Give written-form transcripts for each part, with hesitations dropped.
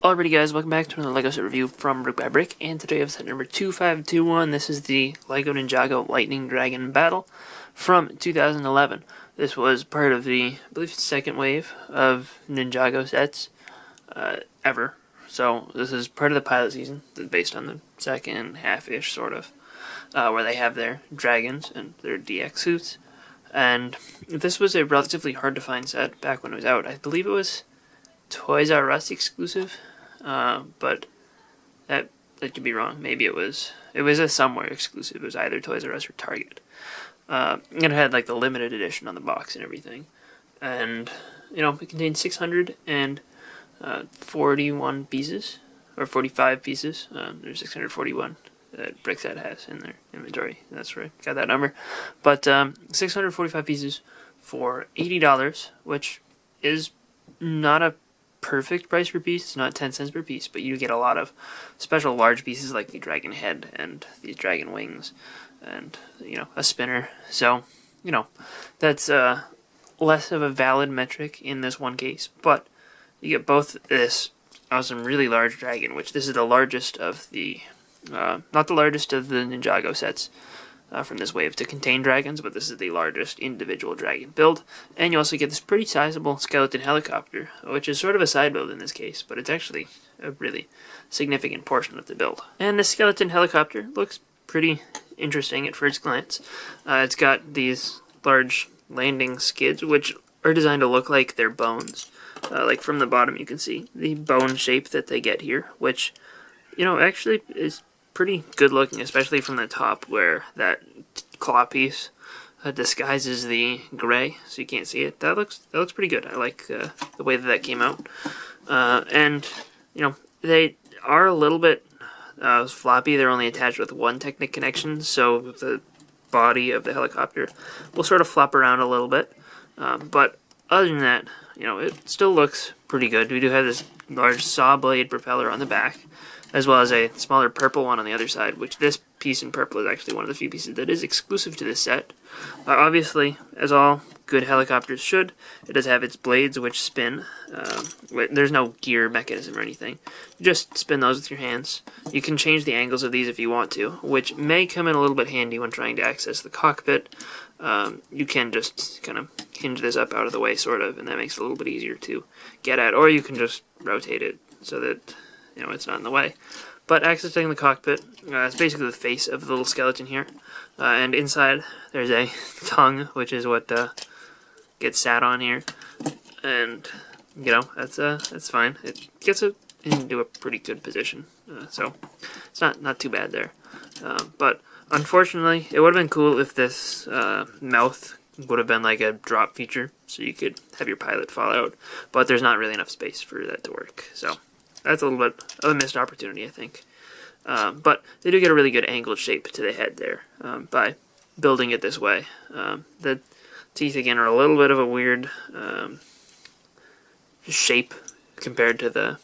Alrighty guys, welcome back to another LEGO set review from Brick by Brick, and today I have set number 2521. This is the LEGO Ninjago Lightning Dragon Battle from 2011. This was part of the, I believe, second wave of Ninjago sets ever. So this is part of the pilot season, based on the second half-ish, sort of, where they have their dragons and their DX suits. And this was a relatively hard-to-find set back when it was out. I believe it was Toys R Us exclusive. But that could be wrong. Maybe it was a somewhere exclusive. It was either Toys R Us or Target. And it had like the limited edition on the box and everything. And it contained 641 pieces, or 45 pieces. There's 641 that Brickset has in their inventory. That's where I got that number. But 645 pieces for $80, which is not a perfect price per piece. It's not 10 cents per piece, but you get a lot of special large pieces like the dragon head and the dragon wings and a spinner. So that's less of a valid metric in this one case, but you get both this awesome really large dragon, which this is the largest of the not the largest of the Ninjago sets from this wave to contain dragons, but this is the largest individual dragon build. And you also get this pretty sizable skeleton helicopter, which is sort of a side build in this case, but it's actually a really significant portion of the build. And the skeleton helicopter looks pretty interesting at first glance. It's got these large landing skids, which are designed to look like they're bones. Like from the bottom you can see the bone shape that they get here, which actually is pretty good looking, especially from the top where that claw piece disguises the gray so you can't see it. That looks pretty good. I like the way that came out. And they are a little bit floppy. They're only attached with one Technic connection, so the body of the helicopter will sort of flop around a little bit. But other than that, it still looks pretty good. We do have this large saw blade propeller on the back, as well as a smaller purple one on the other side, which this piece in purple is actually one of the few pieces that is exclusive to this set. Obviously, as all good helicopters should, it does have its blades which spin. There's no gear mechanism or anything. You just spin those with your hands. You can change the angles of these if you want to, which may come in a little bit handy when trying to access the cockpit. You can just kind of hinge this up out of the way, sort of, and that makes it a little bit easier to get at, or you can just rotate it so that it's not in the way. But accessing the cockpit, it's basically the face of the little skeleton here. And inside there's a tongue, which is what gets sat on here. And that's fine. It gets it into a pretty good position, so it's not too bad there. But unfortunately, it would have been cool if this mouth would have been like a drop feature, so you could have your pilot fall out. But there's not really enough space for that to work, so that's a little bit of a missed opportunity, I think. But they do get a really good angled shape to the head there by building it this way. The teeth, again, are a little bit of a weird shape compared to the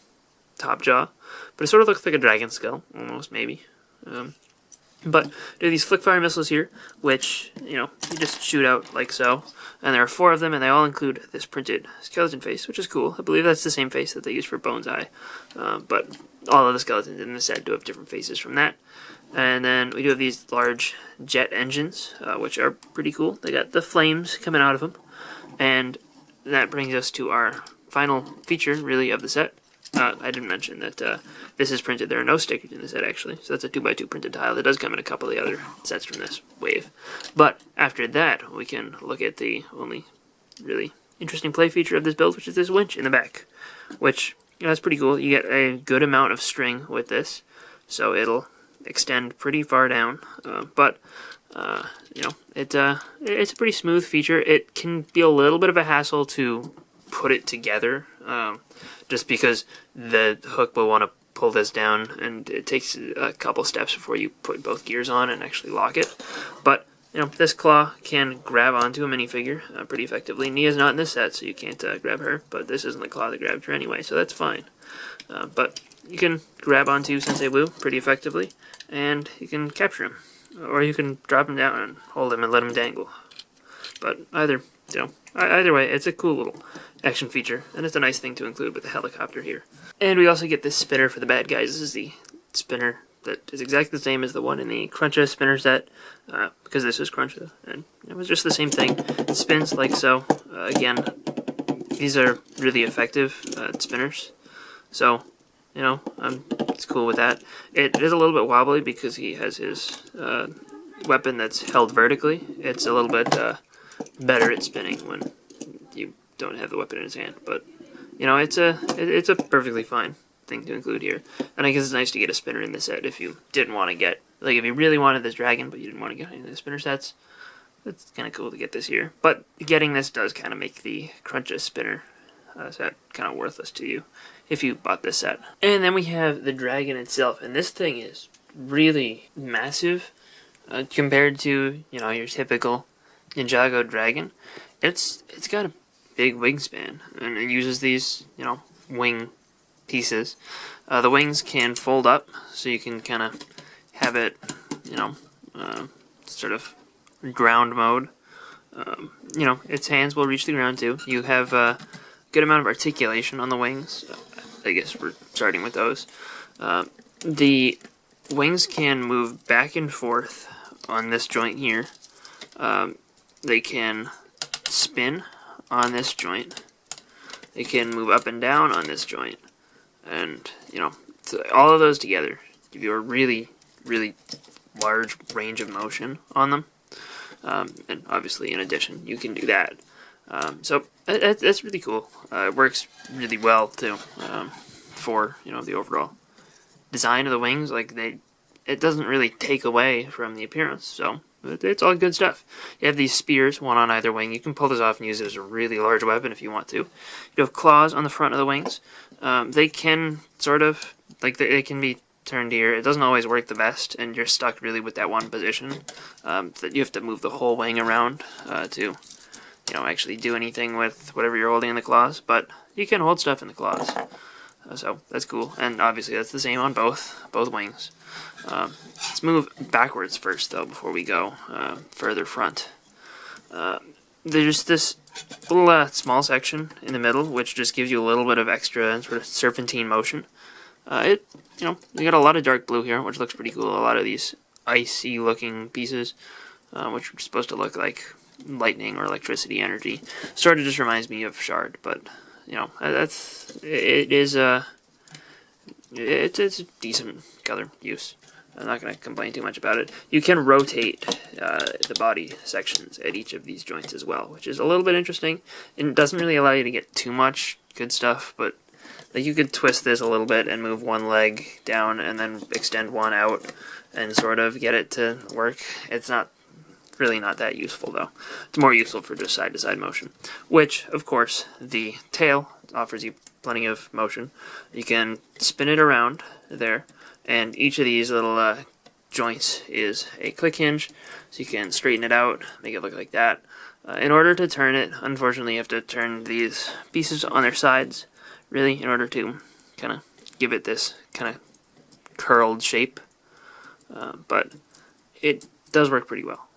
top jaw, but it sort of looks like a dragon skull, almost, maybe. But there are these flick-fire missiles here, which, you just shoot out like so. And there are 4 of them, and they all include this printed skeleton face, which is cool. I believe that's the same face that they use for Bone's eye. But all of the skeletons in the set do have different faces from that. And then we do have these large jet engines, which are pretty cool. They got the flames coming out of them. And that brings us to our final feature, really, of the set. I didn't mention that this is printed. There are no stickers in the set, actually. So that's a 2x2 printed tile. That does come in a couple of the other sets from this wave. But after that, we can look at the only really interesting play feature of this build, which is this winch in the back. Which, that's pretty cool. You get a good amount of string with this, so it'll extend pretty far down. It's a pretty smooth feature. It can be a little bit of a hassle to put it together, just because the hook will want to pull this down, and it takes a couple steps before you put both gears on and actually lock it. But this claw can grab onto a minifigure pretty effectively. Nia's not in this set, so you can't grab her, but this isn't the claw that grabbed her anyway, so that's fine. But you can grab onto Sensei Wu pretty effectively, and you can capture him, or you can drop him down and hold him and let him dangle. But either way, it's a cool little action feature, and it's a nice thing to include with the helicopter here. And we also get this spinner for the bad guys. This is the spinner that is exactly the same as the one in the Cruncha spinner set, because this is Cruncha, and it was just the same thing. It spins like so. Again, these are really effective spinners, so it's cool with that. It is a little bit wobbly because he has his weapon that's held vertically. It's a little bit better at spinning when you don't have the weapon in his hand, but it's a perfectly fine thing to include here. And I guess it's nice to get a spinner in the set if you didn't want to get, like, if you really wanted this dragon but you didn't want to get any of the spinner sets. It's kind of cool to get this here, but getting this does kind of make the Cruncha spinner set kind of worthless to you if you bought this set. And then we have the dragon itself, and this thing is really massive compared to your typical Ninjago dragon. It's got a big wingspan, and it uses these wing pieces. The wings can fold up, so you can kind of have it sort of ground mode. Its hands will reach the ground too. You have a good amount of articulation on the wings. I guess we're starting with those. The wings can move back and forth on this joint here. They can spin on this joint. They can move up and down on this joint. And, all of those together give you a really, really large range of motion on them. And obviously, in addition, you can do that. So that's really cool. It works really well too for the overall design of the wings. Like it doesn't really take away from the appearance. So it's all good stuff. You have these spears, one on either wing. You can pull this off and use it as a really large weapon if you want to. You have claws on the front of the wings. They can sort of they can be turned here. It doesn't always work the best, and you're stuck really with that one position. That you have to move the whole wing around to actually do anything with whatever you're holding in the claws, but you can hold stuff in the claws. So that's cool, and obviously that's the same on both wings. Let's move backwards first, though, before we go further front. There's this little small section in the middle, which just gives you a little bit of extra sort of serpentine motion. You got a lot of dark blue here, which looks pretty cool. A lot of these icy-looking pieces, which are supposed to look like lightning or electricity energy. Sort of just reminds me of Shard, but it's a decent color use. I'm not going to complain too much about it. You can rotate the body sections at each of these joints as well, which is a little bit interesting. It doesn't really allow you to get too much good stuff, but you could twist this a little bit and move one leg down and then extend one out and sort of get it to work. It's really not that useful, though. It's more useful for just side-to-side motion, which, of course, the tail offers you plenty of motion. You can spin it around there, and each of these little joints is a click hinge, so you can straighten it out, make it look like that. In order to turn it, unfortunately, you have to turn these pieces on their sides, really, in order to kind of give it this kind of curled shape. But it does work pretty well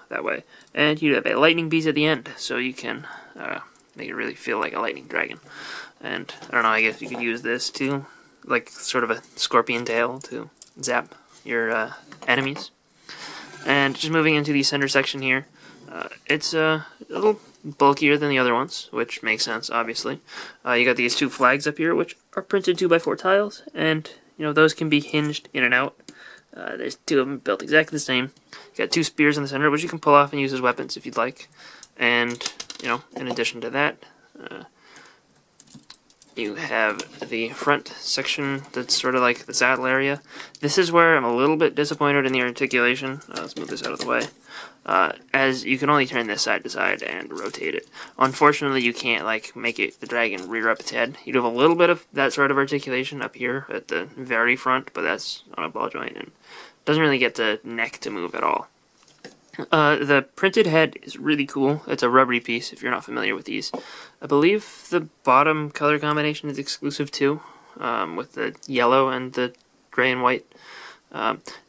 that way. And you have a lightning piece at the end, so you can make it really feel like a lightning dragon. And I don't know, I guess you could use this to, like, sort of a scorpion tail to zap your enemies. And just moving into the center section here, it's a little bulkier than the other ones, which makes sense, obviously. You got these two flags up here, which are printed 2x4 tiles, and those can be hinged in and out. There's two of them built exactly the same. You got two spears in the center, which you can pull off and use as weapons if you'd like. And in addition to that, you have the front section that's sort of like the saddle area. This is where I'm a little bit disappointed in the articulation. Let's move this out of the way. As you can only turn this side to side and rotate it. Unfortunately, you can't make it the dragon rear up its head. You do have a little bit of that sort of articulation up here at the very front, but that's on a ball joint and doesn't really get the neck to move at all. The printed head is really cool. It's a rubbery piece if you're not familiar with these. I believe the bottom color combination is exclusive too, with the yellow and the gray and white.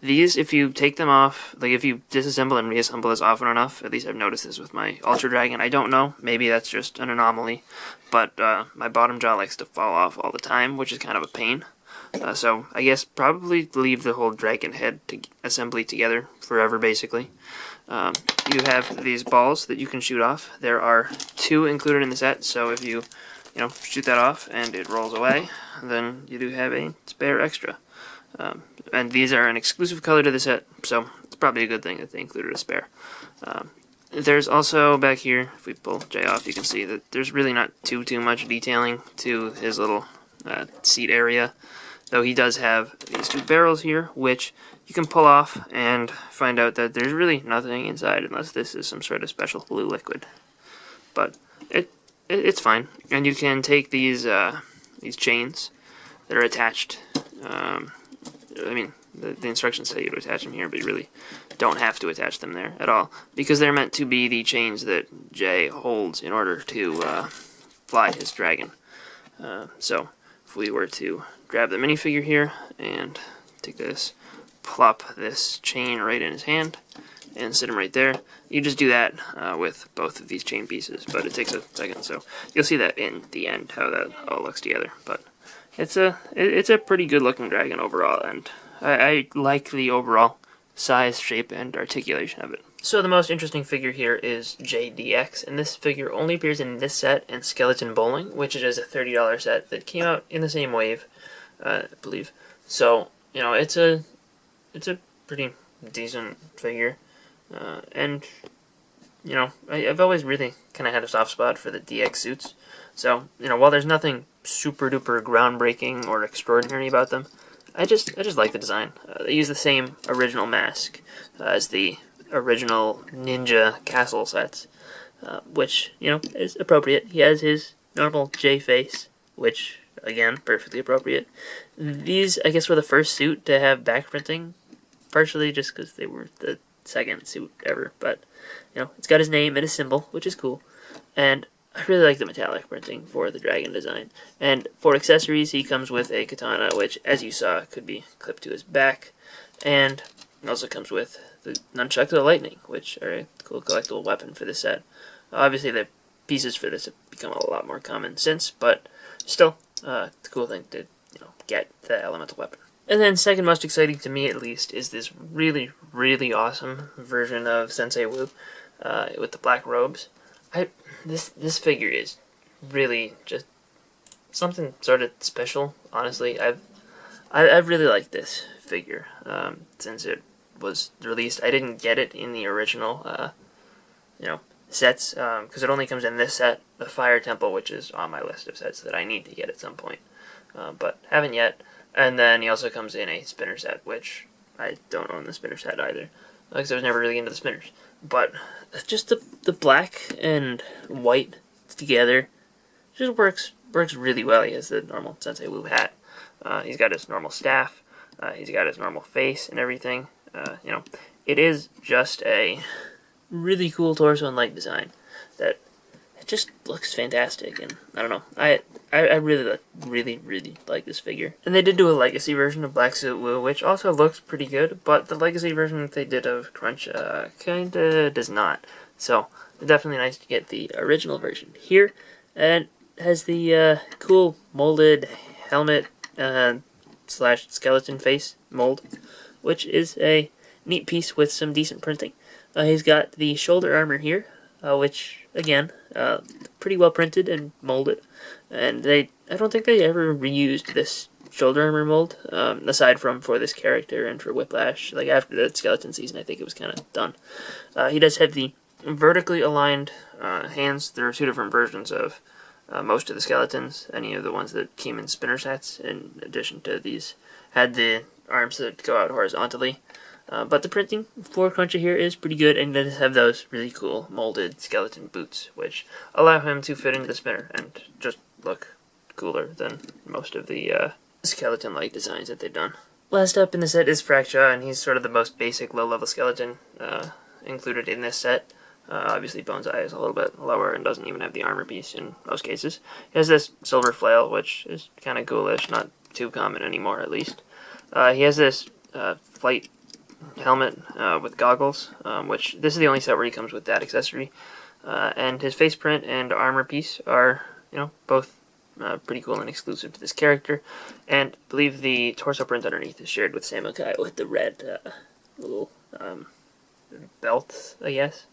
These, if you take them off, like if you disassemble and reassemble this often enough, at least I've noticed this with my Ultra Dragon, I don't know, maybe that's just an anomaly, but my bottom jaw likes to fall off all the time, which is kind of a pain. So I guess probably leave the whole dragon head assembly together forever, basically. You have these balls that you can shoot off. There are 2 included in the set, so if you shoot that off and it rolls away, then you do have a spare extra. And these are an exclusive color to the set, so it's probably a good thing that they included a spare. There's also back here, if we pull Jay off, you can see that there's really not too much detailing to his little seat area, though he does have these 2 barrels here, which you can pull off and find out that there's really nothing inside unless this is some sort of special blue liquid. But it's fine, and you can take these chains that are attached. I mean, the instructions tell you to attach them here, but you really don't have to attach them there at all, because they're meant to be the chains that Jay holds in order to fly his dragon. So if we were to grab the minifigure here and take this, plop this chain right in his hand, and sit him right there. You just do that with both of these chain pieces, but it takes a second, so you'll see that in the end, how that all looks together. But it's a pretty good looking dragon overall, and I like the overall size, shape, and articulation of it. So the most interesting figure here is JDX, and this figure only appears in this set and Skeleton Bowling, which is a $30 set that came out in the same wave, I believe. So, it's a pretty decent figure, and I've always really kind of had a soft spot for the DX suits. So, while there's nothing super duper groundbreaking or extraordinary about them, I just like the design. They use the same original mask as the original Ninja Castle sets, which, is appropriate. He has his normal J face, which, again, perfectly appropriate. These, I guess, were the first suit to have back printing, partially just because they were the second suit ever, but, it's got his name and his symbol, which is cool, and I really like the metallic printing for the dragon design. And for accessories, he comes with a katana, which, as you saw, could be clipped to his back, and it also comes with the Nunchucks of the Lightning, which are a cool collectible weapon for this set. Obviously, the pieces for this have become a lot more common since, but still, it's a cool thing to get the elemental weapon. And then, second most exciting to me, at least, is this really, really awesome version of Sensei Wu with the black robes. This figure is really just something sort of special. Honestly, I've really liked this figure since it was released. I didn't get it in the original sets because it only comes in this set, the Fire Temple, which is on my list of sets that I need to get at some point, but haven't yet. And then he also comes in a spinner set, which I don't own the spinner set either, because I was never really into the spinners. But just the black and white together just works really well. He has the normal Sensei Wu hat. He's got his normal staff. He's got his normal face and everything. It is just a really cool torso and leg design that it just looks fantastic. And I don't know, I really like this figure. And they did do a legacy version of Black Suit Wu, which also looks pretty good, but the legacy version that they did of Crunch kinda does not. So it's definitely nice to get the original version here. And it has the cool molded helmet slash skeleton face mold, which is a neat piece with some decent printing. He's got the shoulder armor here, which, again, pretty well printed and molded. And I don't think they ever reused this shoulder armor mold, aside from for this character and for Whiplash. Like, after the skeleton season, I think it was kind of done. He does have the vertically aligned hands. There are 2 different versions of most of the skeletons. Any of the ones that came in spinner sets, in addition to these, had the arms that go out horizontally. But the printing for Crunchy here is pretty good, and does have those really cool molded skeleton boots, which allow him to fit into the spinner and just look cooler than most of the skeleton-like designs that they've done. Last up in the set is Fracture, and he's sort of the most basic low-level skeleton included in this set. Obviously, Bonsai is a little bit lower and doesn't even have the armor piece in most cases. He has this silver flail, which is kind of ghoulish, not too common anymore, at least. He has this flight helmet with goggles, which this is the only set where he comes with that accessory. And his face print and armor piece are, both pretty cool and exclusive to this character. And I believe the torso print underneath is shared with Samukai with the red little belt, I guess.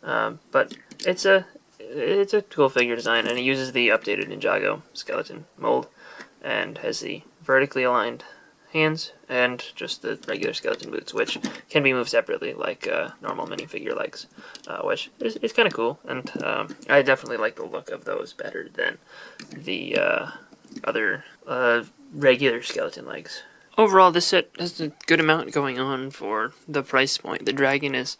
But it's a cool figure design, and it uses the updated Ninjago skeleton mold, and has the vertically aligned hands and just the regular skeleton boots, which can be moved separately like normal minifigure legs, which is kind of cool, and I definitely like the look of those better than the other regular skeleton legs. Overall, this set has a good amount going on for the price point. The dragon is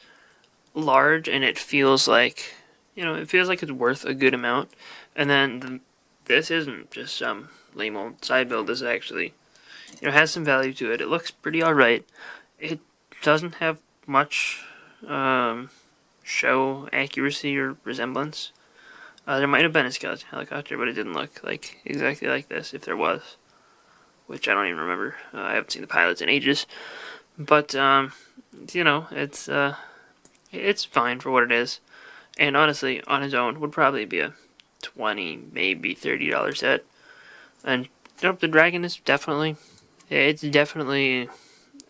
large, and it feels like, it's worth a good amount. And then this isn't just some lame old side build. This actually, has some value to it. It looks pretty alright. It doesn't have much show accuracy or resemblance. There might have been a skeleton helicopter, but it didn't look like exactly like this, if there was, which I don't even remember. I haven't seen the pilots in ages. But it's fine for what it is, and honestly, on its own, would probably be a $20, maybe $30 set. And the dragon is definitely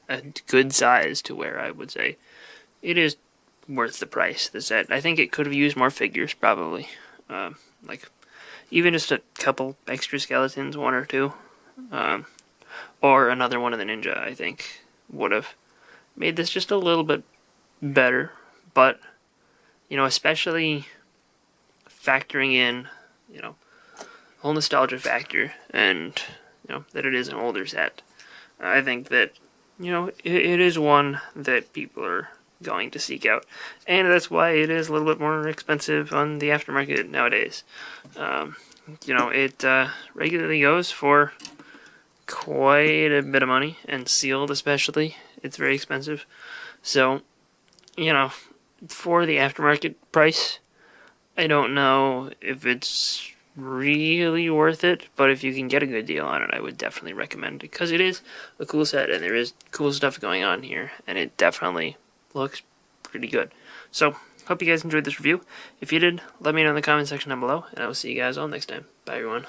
a good size to where I would say it is worth the price. The set, I think it could have used more figures, probably, like even just a couple extra skeletons, one or two, or another one of the ninja. I think would have made this just a little bit better. But, especially factoring in, whole nostalgia factor, and, that it is an older set, I think that, it is one that people are going to seek out. And that's why it is a little bit more expensive on the aftermarket nowadays. It regularly goes for quite a bit of money, and sealed especially, it's very expensive. So, for the aftermarket price, I don't know if it's really worth it, but if you can get a good deal on it, I would definitely recommend it, because it is a cool set, and there is cool stuff going on here, and it definitely looks pretty good. So, hope you guys enjoyed this review. If you did, let me know in the comment section down below, and I will see you guys all next time. Bye, everyone.